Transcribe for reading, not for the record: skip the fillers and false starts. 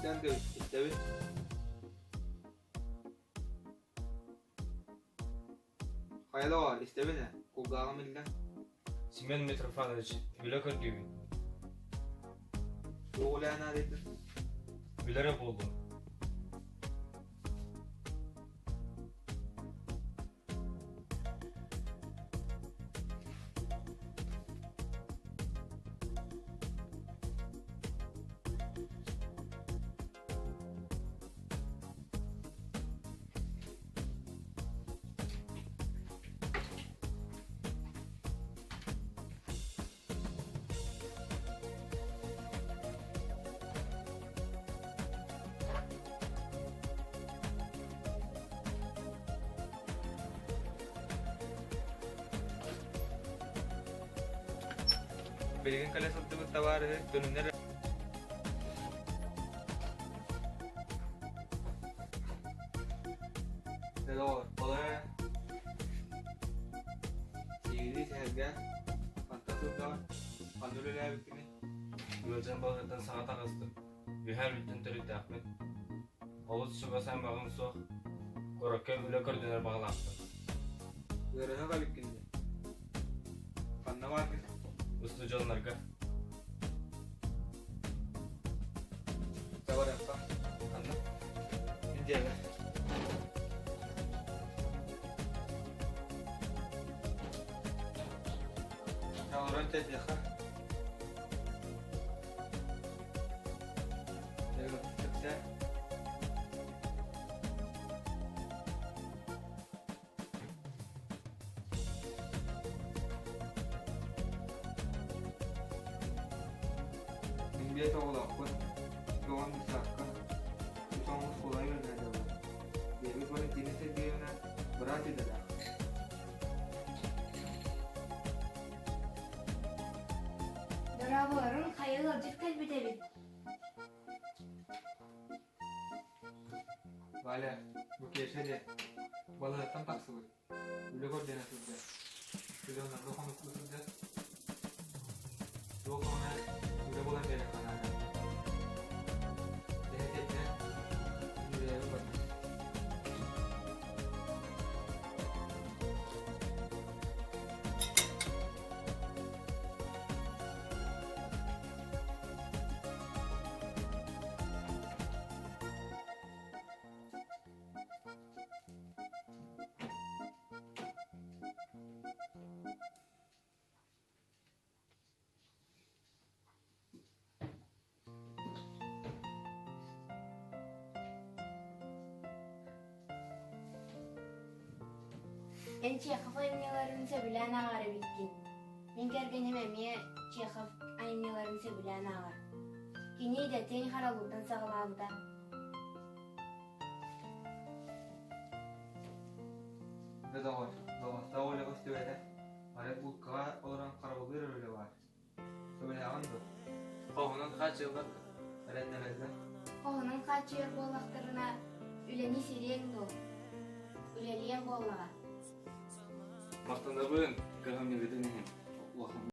Sen de istevi. Hayal var istevi ne? Kulağım illa. Simen Mitrofanovich, Vülakır gibi. Oğlan adettir. Vülerep oldu. Belgin kale sattığı tavarı dönümler. Ne doğru? Olay. Sihirli sehergen. Fantastik var. Pandoluyla bitkini. Gölcen balgıdan sağa takastı. Bir her bütün törükte Ahmet. Oğuz çıbasan bağın soğuk. Korakken Vülakır döner bağlattı. Görene de bitkini. Kanna var ki. Üstü canlarga. Tavar yapsa. Anla. İnce be. Tavarın tezgahı. Evet, güzel. Bilet oğlaklı, yoğun bir sakka, bu sonumuz kolay yönlerdi olur. Deniz böyle deniz sevdiğine bırak ediler. Daraboların kayılarcık telbit edin. Vale, bu keşede balıktan taksı var. Öyle gör denetizde. Öyle onlarda konuklu sizde. Yok ona öyle bulan gerek kanalda. Denetekte yüreğe bakın. En Çekhov aynalarını sevilen ağarı bitkin. Ben kergen hememiye Çekhov aynalarını sevilen ağar. Kini de ten haralıdan sağlamda. Ne da var? Da öyle gösteriyor. Hani bu kadar olan karabalığı öyle var. Söyle andı. Oğunun kaç yıllık? Öğrenmelerde. Oğunun kaç yer bollaklarına üleni siriyen do. Üleliyen bollağa. Maktanda bugün kıhım yürüdü neyim? Allah'ım.